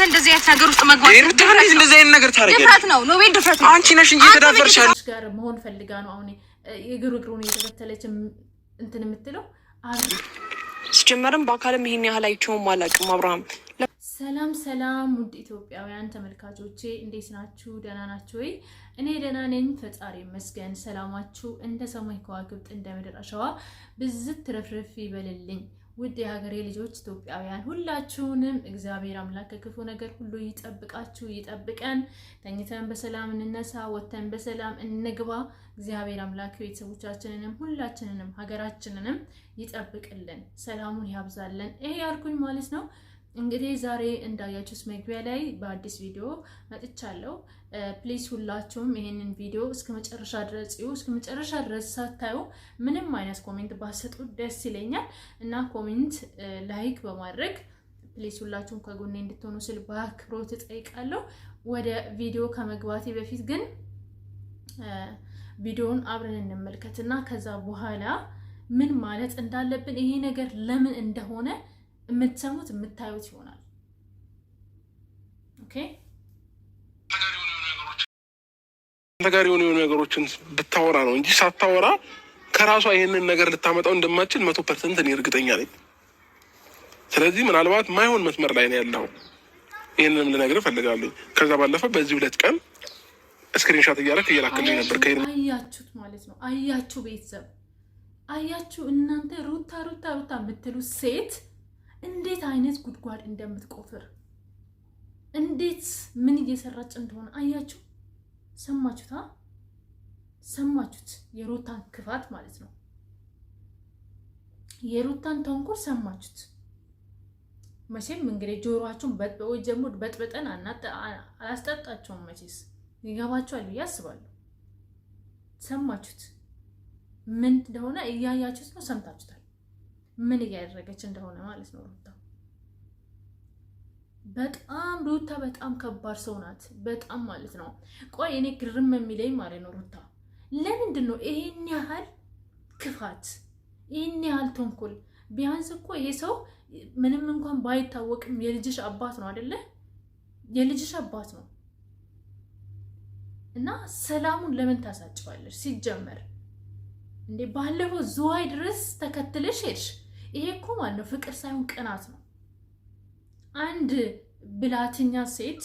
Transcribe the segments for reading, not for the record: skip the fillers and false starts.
እንደዚህ አይነት ነገር ውስጥ መግባት እንደዚህ አይነት ነገር ታረጋለህ? ድፍረት ነው ኖቤል ድፍረት ነው። አንቺ ነሽ እንጂ ተዳፈርሻል ጋር መሆን ፈልጋ ነው አሁን የግሩግሩን እየተከተለች እንትን የምትለው ሲጀመርም በአካልም ይሄን ያህል አይቼውም አላውቅም። አብርሃም ሰላም ውድ ኢትዮጵያውያን ተመልካቾቼ እንዴት ናችሁ? ደህና ናችሁ ወይ? እኔ ደህና ነኝ፣ ፈጣሪ ይመስገን። ሰላማችሁ እንደ ሰማይ ከዋክብት እንደ ምድር አሸዋ ብዝት ትረፍረፍ ይበልልኝ። ውድ የሀገሬ ልጆች ኢትዮጵያውያን ሁላችሁንም እግዚአብሔር አምላክ ከክፉ ነገር ሁሉ ይጠብቃችሁ ይጠብቀን። ተኝተን በሰላም እንነሳ፣ ወጥተን በሰላም እንግባ። እግዚአብሔር አምላክ ቤተሰቦቻችንንም ሁላችንንም ሀገራችንንም ይጠብቅልን፣ ሰላሙን ያብዛልን። ይሄ ያልኩኝ ማለት ነው። እንግዲህ ዛሬ እንዳያችሁት መግቢያ ላይ በአዲስ ቪዲዮ መጥቻለሁ። ፕሊዝ ሁላችሁም ይሄንን ቪዲዮ እስከመጨረሻ ድረስ እዩ። እስከመጨረሻ ድረስ ሳታዩ ምንም አይነት ኮሜንት ባሰጡ ደስ ይለኛል እና ኮሜንት ላይክ በማድረግ ፕሊዝ ሁላችሁም ከጎኔ እንድትሆኑ ስል በአክብሮት እጠይቃለሁ። ወደ ቪዲዮ ከመግባቴ በፊት ግን ቪዲዮውን አብረን እንመልከትና ከዛ በኋላ ምን ማለት እንዳለብን ይሄ ነገር ለምን እንደሆነ የምትሰሙት የምታዩት ይሆናል። ኦኬ ነገር የሆኑ ነገሮችን ብታወራ ነው እንጂ ሳታወራ ከራሷ ይሄንን ነገር ልታመጣው እንደማትችል 100% እኔ እርግጠኛ ነኝ። ስለዚህ ምናልባት ማይሆን መስመር ላይ ነው ያለው። ይሄንንም ልነግርህ እፈልጋለሁ። ከዛ ባለፈ በዚህ 2 ቀን ስክሪንሾት እየላክልኝ ነበር። አያችሁት ማለት ነው። አያችሁ ቤተሰብ አያችሁ። እናንተ ሩታ የምትሉት ሴት እንዴት አይነት ጉድጓድ እንደምትቆፍር እንዴት ምን እየሰራች እንደሆነ አያችሁ። ሰማችሁት? የሩታን ክፋት ማለት ነው። የሩታን ተንኮል ሰማችሁት። መቼም እንግዲህ ጆሮአችሁን በጥብጠን አላስጠጣቸውም። መቼስ ይገባችኋል ብዬ አስባለሁ። ሰማችሁት? ምን እንደሆነ እያያችሁት ነው። ሰምታችሁታል ምን እያደረገች እንደሆነ ማለት ነው። ሩታ በጣም ከባድ ሰው ናት። በጣም ማለት ነው። ቆይ እኔ ግርም የሚለኝ ማለት ነው ሩታ ለምንድን ነው ይሄን ያህል ክፋት፣ ይሄን ያህል ተንኮል? ቢያንስ እኮ ይሄ ሰው ምንም እንኳን ባይታወቅም የልጅሽ አባት ነው አይደለ? የልጅሽ አባት ነው እና ሰላሙን ለምን ታሳጭዋለሽ? ሲጀመር እንዴ ባለፈው ዝዋይ ድረስ ተከትለሽ ሄድሽ። ይሄ እኮ ማለት ነው ፍቅር ሳይሆን ቅናት ነው። አንድ ብላተኛ ሴት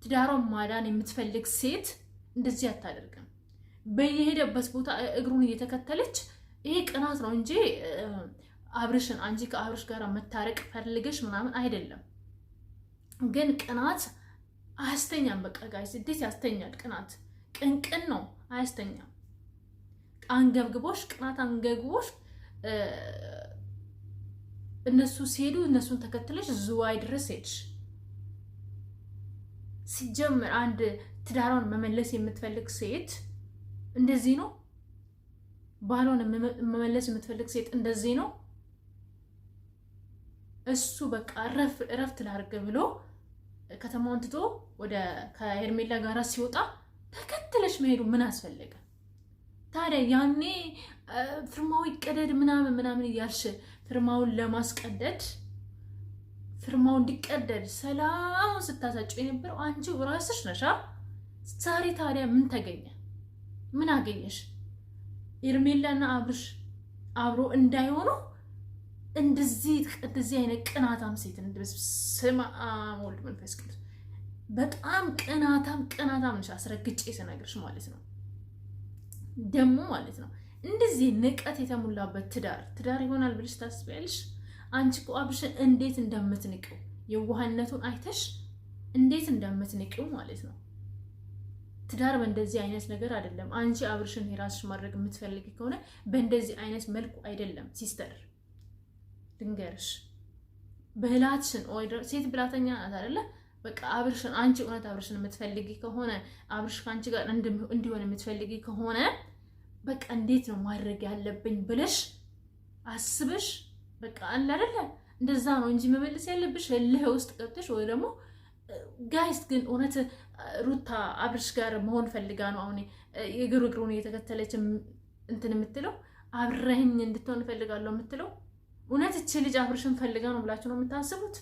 ትዳሯን ማዳን የምትፈልግ ሴት እንደዚህ አታደርግም። በየሄደበት ቦታ እግሩን እየተከተለች ይሄ ቅናት ነው እንጂ አብርሽን አንቺ ከአብርሽ ጋር መታረቅ ፈልገሽ ምናምን አይደለም። ግን ቅናት አያስተኛም። በቃ ጋይስ እንዴት ያስተኛል? ቅናት ቅንቅን ነው፣ አያስተኛም። አንገብግቦሽ ቅናት አንገብግቦሽ እነሱ ሲሄዱ እነሱን ተከትለሽ ዝዋይ ድረስ ሄድሽ። ሲጀምር አንድ ትዳሯን መመለስ የምትፈልግ ሴት እንደዚህ ነው። ባሏን መመለስ የምትፈልግ ሴት እንደዚህ ነው። እሱ በቃ እረፍት ላድርግ ብሎ ከተማውን ትቶ ወደ ከሄርሜላ ጋራ ሲወጣ ተከትለሽ መሄዱ ምን አስፈለገ ታዲያ? ያኔ ፍርማው ይቀደድ ምናምን እያልሽ ፍርማውን ለማስቀደድ ፍርማው እንዲቀደድ ሰላሙን ስታሳጭው የነበረው አንቺው ራስሽ ነሻ። ዛሬ ታዲያ ምን ተገኘ? ምን አገኘሽ? ሄርሜላና አብርሽ አብሮ እንዳይሆኑ እንደዚህ አይነት ቅናታም ሴት ስማ ወልድ መንፈስ ቅዱስ በጣም ቅናታም ነሽ። አስረግጬ ስነግርሽ ማለት ነው። ደግሞ ማለት ነው እንደዚህ ንቀት የተሞላበት ትዳር ይሆናል ብለሽ ታስቢያለሽ? አንቺ እኮ አብርሽን እንዴት እንደምትንቂው የዋህነቱን አይተሽ እንዴት እንደምትንቂው ማለት ነው። ትዳር በእንደዚህ አይነት ነገር አይደለም። አንቺ አብርሽን የራስሽ ማድረግ የምትፈልጊ ከሆነ በእንደዚህ አይነት መልኩ አይደለም። ሲስተር ድንገርሽ ብላትሽን ወይ ሴት ብላተኛ ናት አይደለ? በቃ አብርሽን አንቺ እውነት አብርሽን የምትፈልጊ ከሆነ አብርሽ ካንቺ ጋር እንዲሆን የምትፈልጊ ከሆነ በቃ እንዴት ነው ማድረግ ያለብኝ ብለሽ አስበሽ በቃ አለ አይደለ? እንደዛ ነው እንጂ መመለስ ያለብሽ እልህ ውስጥ ገብተሽ ወይ ደግሞ ጋይስ። ግን እውነት ሩታ አብርሽ ጋር መሆን ፈልጋ ነው አሁን የግሩግሩን እየተከተለች እንትን የምትለው? አብረህኝ እንድትሆን ፈልጋለሁ የምትለው? እውነት እቺ ልጅ አብርሽን ፈልጋ ነው ብላችሁ ነው የምታስቡት?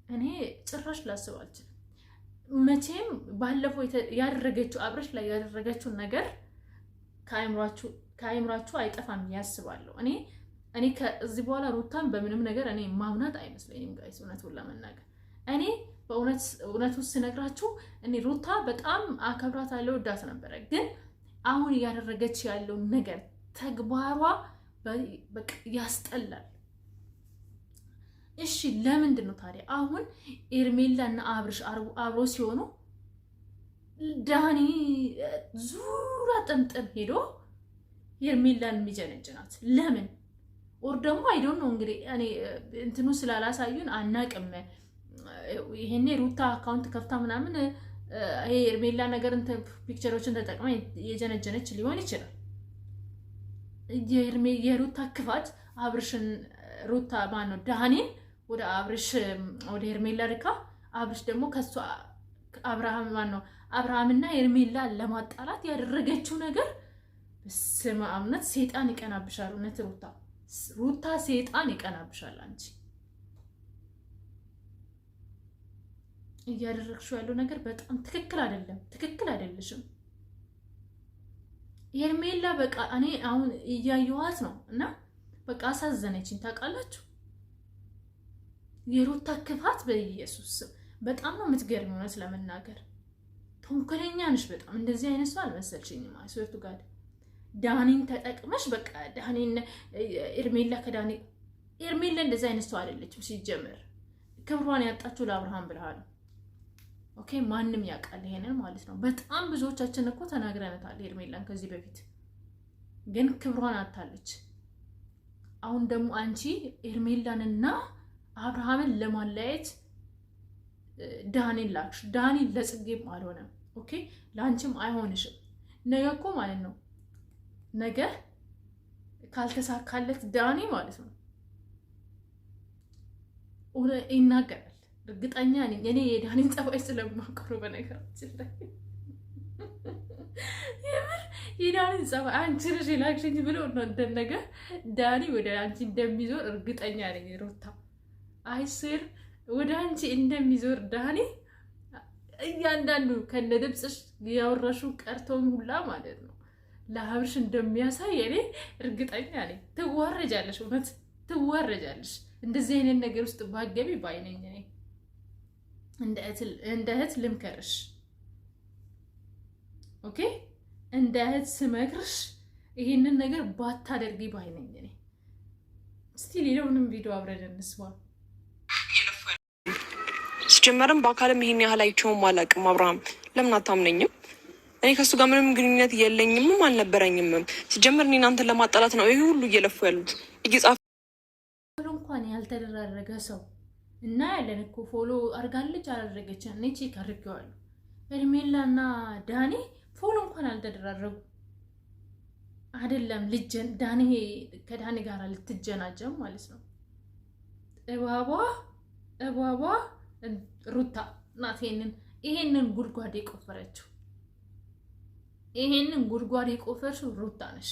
እኔ ጭራሽ ላስብ አልችልም። መቼም ባለፈው ያደረገችው አብርሽ ላይ ያደረገችው ነገር ከአይምሯችሁ አይጠፋም ያስባለሁ። እኔ ከዚህ በኋላ ሩታን በምንም ነገር እኔ ማምናት አይመስለኝም ጋይስ፣ እውነቱን ለመናገር እኔ በእውነቱ ስነግራችሁ እኔ ሩታ በጣም አከብራታለሁ፣ ወዳት ነበረ። ግን አሁን እያደረገች ያለው ነገር ተግባሯ በቃ ያስጠላል። እሺ ለምንድን ነው ታዲያ አሁን ኤርሜላ እና አብርሽ አብሮ ሲሆኑ ዳኒ ዙራ ጥምጥም ሄዶ ኤርሜላን የሚጀነጅናት ለምን? ኦር ደግሞ አይዶን ነው እንግዲህ እኔ እንትኑ ስላላሳዩን አናቅም። ይሄኔ ሩታ አካውንት ከፍታ ምናምን ይሄ ኤርሜላ ነገር ፒክቸሮችን ተጠቅማ የጀነጀነች ሊሆን ይችላል። የሩታ ክፋት አብርሽን ሩታ ማነው ዳኒን ወደ አብርሽ ወደ ኤርሜላ ልካ አብርሽ ደግሞ ከሷ አብርሃም ማነው አብርሃምና ኤርሜላ ለማጣላት ያደረገችው ነገር በስመ አብ እውነት ሰይጣን ይቀናብሻል። እውነት ሩታ ሰይጣን ይቀናብሻል። አንቺ እያደረግሽው ያለው ነገር በጣም ትክክል አይደለም፣ ትክክል አይደለሽም ኤርሜላ። በቃ እኔ አሁን እያየኋት ነው እና በቃ አሳዘነችኝ። ታውቃላችሁ የሩታ ክፋት በኢየሱስ በጣም ነው የምትገርም። እውነት ለመናገር ተንኮለኛ ነሽ በጣም። እንደዚህ አይነት ሰው አልመሰልሽኝም። አይሶርቱ ጋር ዳኒን ተጠቅመሽ በቃ ዳኒን ኤርሜላ ከዳኒ ኤርሜላ እንደዚህ አይነት ሰው አይደለችም። ሲጀምር ክብሯን ያጣችው ለአብርሃም ብለሃል። ኦኬ ማንም ያውቃል ይሄንን ማለት ነው። በጣም ብዙዎቻችን እኮ ተናግረናታል ኤርሜላን ከዚህ በፊት፣ ግን ክብሯን አጣለች። አሁን ደግሞ አንቺ ኤርሜላንና አብርሃምን ለማለያየት ዳኒን ላክሽ። ዳኒን ለጽጌም አልሆነም። ኦኬ ለአንቺም አይሆንሽም። ነገ እኮ ማለት ነው ነገ ካልተሳካለት ዳኒ ማለት ነው ይናገራል። እርግጠኛ ነኝ። እኔ የዳኒን ጸባይ ስለማውቀው በነገራችን ላይ የምር የዳኒን ጸባይ አንቺ ነሽ የላክሽኝ ብሎ ነው እንደነገ ዳኒ ወደ አንቺ እንደሚዞር እርግጠኛ ነኝ። ሩታ አይስር ወደ አንቺ እንደሚዞር ዳኒ እያንዳንዱ ከነ ድምፅሽ ያወራሹ ቀርተውን ሁላ ማለት ነው ለአብርሽ እንደሚያሳይ እኔ እርግጠኛ ነኝ። ትዋረጃለሽ፣ እውነት ትዋረጃለሽ። እንደዚህ አይነት ነገር ውስጥ ባገቢ ባይነኝ እኔ እንደ እህት ልምከርሽ። ኦኬ እንደ እህት ስመክርሽ ይሄንን ነገር ባታደርጊ ባይነኝ እኔ። እስቲ ሌላውንም ቪዲዮ አብረን እንስማ። ሲጀመርም በአካልም ይሄን ያህል አይቼውም አላውቅም። አብርሃም ለምን አታምነኝም? እኔ ከሱ ጋር ምንም ግንኙነት የለኝምም አልነበረኝምም። ሲጀመር እኔ እናንተን ለማጣላት ነው ይሄ ሁሉ እየለፉ ያሉት። እንኳን ያልተደራረገ ሰው እና ያለን እኮ ፎሎ አርጋለች አላደረገች እኔ ቼክ አድርጌዋለሁ። ኤርሜላና ዳኒ ፎሎ እንኳን አልተደራረጉ አይደለም። ዳኒ ከዳኒ ጋር ልትጀናጀም ማለት ነው። እባቧ ሩታ ናት ይሄንን ጉድጓድ የቆፈረችው። ይሄንን ጉድጓድ የቆፈርሽው ሩታ ነሽ፣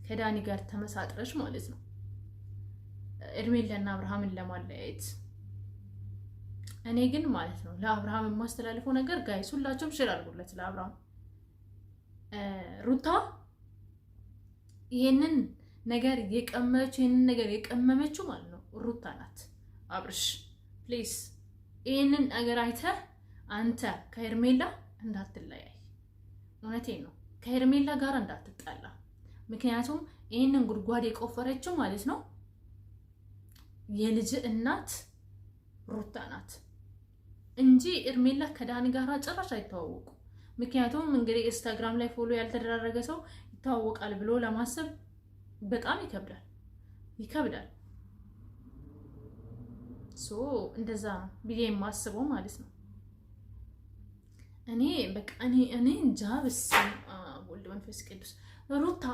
ከዳኒ ጋር ተመሳጥረሽ ማለት ነው ኤርሜላና አብርሃምን ለማለያየት። እኔ ግን ማለት ነው ለአብርሃም የማስተላልፈው ነገር ጋይስ ሁላችሁም ሼር አድርጉለት ለአብርሃም። ሩታ ይሄንን ነገር የቀመመችው ማለት ነው ሩታ ናት። አብርሽ ፕሊዝ ይሄንን ነገር አይተህ አንተ ከኤርሜላ እንዳትለያይ። እውነቴን ነው ከኤርሜላ ጋር እንዳትጣላ። ምክንያቱም ይሄንን ጉድጓድ የቆፈረችው ማለት ነው የልጅ እናት ሩታ ናት እንጂ ኤርሜላ ከዳኒ ጋር ጭራሽ አይተዋወቁ። ምክንያቱም እንግዲህ ኢንስታግራም ላይ ፎሎ ያልተደራረገ ሰው ይተዋወቃል ብሎ ለማሰብ በጣም ይከብዳል። እንደዛ ብዬ የማስበው ማለት ነው። እኔ በቃ እኔ እንጃ። በስመ አብ ወወልድ ወመንፈስ ቅዱስ። ሩታ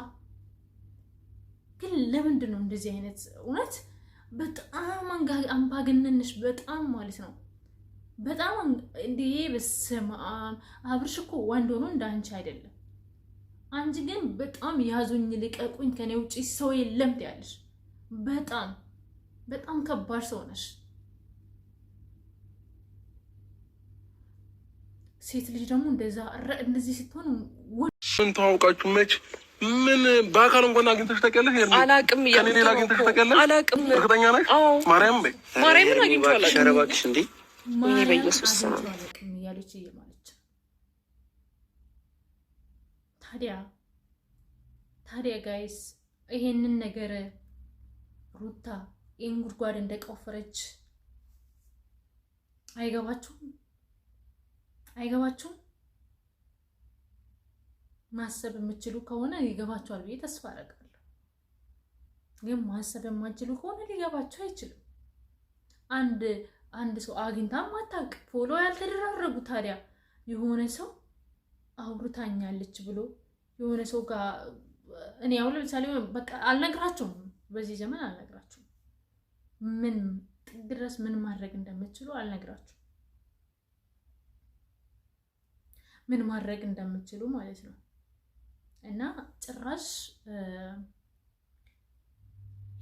ግን ለምንድን ነው እንደዚህ አይነት እውነት በጣም አምባገነንሽ በጣም ማለት ነው። በጣም እንዴ በስመ አብ። አብርሽ እኮ ወንድ ሆኖ እንዳንቺ አይደለም። አንቺ ግን በጣም ያዙኝ ልቀቁኝ ከኔ ውጪ ሰው የለም ትያለሽ። በጣም ከባድ ሰው ነሽ። ሴት ልጅ ደግሞ እንደዚህ ስትሆን ምን ተዋውቃችሁ መች ምን በአካል እንኳን አግኝተሽ ታውቂያለሽ? አላውቅም። ከሌላ አግኝተሽ ታውቂያለሽ? አላውቅም። እርግጠኛ ነሽ? ማርያምን አግኝቼዋለሁ። ኧረ እባክሽ እንዴ! እኔ በኢየሱስ ስም አላውቅም እያለች እየማለች ታዲያ ጋይስ ይሄንን ነገር ሩታ ይህን ጉድጓድ እንደቆፈረች አይገባችሁም? ማሰብ የምችሉ ከሆነ ይገባችኋል ብዬ ተስፋ አደርጋለሁ። ግን ማሰብ የማትችሉ ከሆነ ሊገባችሁ አይችልም። አንድ ሰው አግኝታ ማታውቅ ፎሎ ያልተደራረጉ ታዲያ የሆነ ሰው አውርታኛለች ብሎ የሆነ ሰው ጋር እኔ አሁን ለምሳሌ በቃ አልነግራችሁም፣ በዚህ ዘመን አልነግራችሁም። ምን ድረስ ምን ማድረግ እንደምትችሉ አልነግራችሁም። ምን ማድረግ እንደምትችሉ ማለት ነው። እና ጭራሽ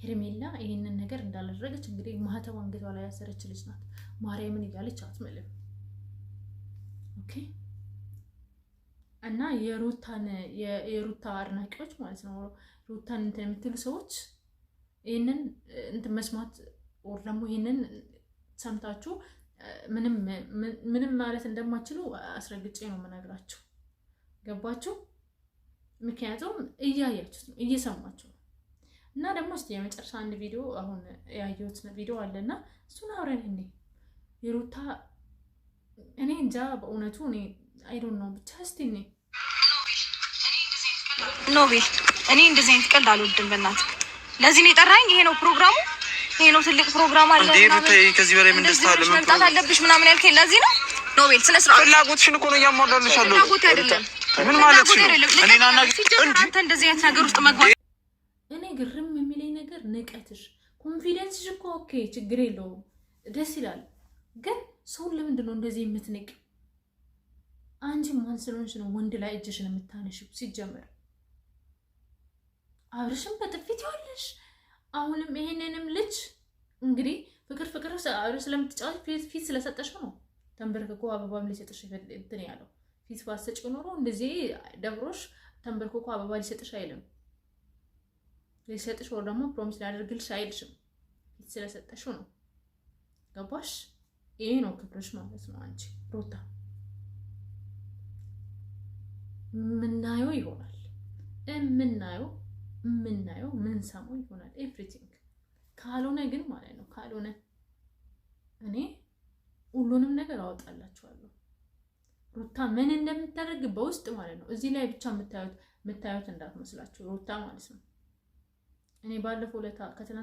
ሄርሜላ ይህንን ነገር እንዳላደረገች እንግዲህ ማህተብ አንገቷ ላይ ያሰረች ልጅ ናት። ማርያምን እያለች አትምልም። ኦኬ። እና የሩታ አድናቂዎች ማለት ነው፣ ሩታን እንትን የምትሉ ሰዎች ይህንን እንትን መስማት ወር ደግሞ ይህንን ሰምታችሁ ምንም ማለት እንደማችሉ አስረግጬ ነው የምነግራችሁ። ገባችሁ? ምክንያቱም እያያችሁት ነው፣ እየሰማችሁ ነው። እና ደግሞ እስቲ የመጨረሻ አንድ ቪዲዮ አሁን ያየሁት ቪዲዮ አለና እሱን አውረን እኔ የሩታ እኔ እንጃ በእውነቱ እኔ አይ ዶንት ኖ ብቻ እስቲ ኖቤል እኔ እንደዚህ አይነት ቀልድ አልወድም። በእናትህ ለዚህ ነው የጠራኸኝ? ይሄ ነው ፕሮግራሙ? ይሄ ነው ትልቅ ፕሮግራም አለ እንዴ? ከዚህ በላይ ምን ደስታ አለ? መምጣት አለብሽ ምናምን ያልከኝ ለዚህ ነው? ኖቤል ስለ ስራ ፍላጎትሽን እኮ ነው እያሟላልሽ አለው። ፍላጎት አይደለም። ምን ማለት ነው? እኔና አንተ እንደዚህ አይነት ነገር ውስጥ መግባት እኔ ግርም የሚለኝ ነገር ንቀትሽ፣ ኮንፊደንስሽ እኮ ኦኬ ችግር የለውም ደስ ይላል። ግን ሰውን ለምንድን ነው እንደዚህ የምትንቅ? አንቺ ማን ስለሆንሽ ነው ወንድ ላይ እጅሽን የምታነሺው? ሲጀመር አብርሽም በጥፊት ይዋለሽ። አሁንም ይሄንንም ልጅ እንግዲህ ፍቅር አብርሽ ስለምትጫወት ፊት ስለሰጠሽው ነው ተንበርክኮ አበባም ሊሰጥሽ እንትን ያለው። ፊት ባሰጪው ኖሮ እንደዚህ ደብሮሽ ተንበርክኮ አበባ ሊሰጥሽ አይልም። ሊሰጥሽ ወር ደግሞ ፕሮሚስ ሊያደርግልሽ አይልሽም። ፊት ስለሰጠሽው ነው። ገባሽ? ይሄ ነው ክብርሽ ማለት ነው። አንቺ ሩታ ምናየው ይሆናል የምናየው ምንሰማው ይሆናል ኤቭሪቲንግ። ካልሆነ ግን ማለት ነው ካልሆነ እኔ ሁሉንም ነገር አወጣላችኋለሁ። ሩታ ምን እንደምታደርግ በውስጥ ማለት ነው። እዚህ ላይ ብቻ የምታዩት እንዳትመስላችሁ ሩታ ማለት ነው። እኔ ባለፈው ለታ ከተና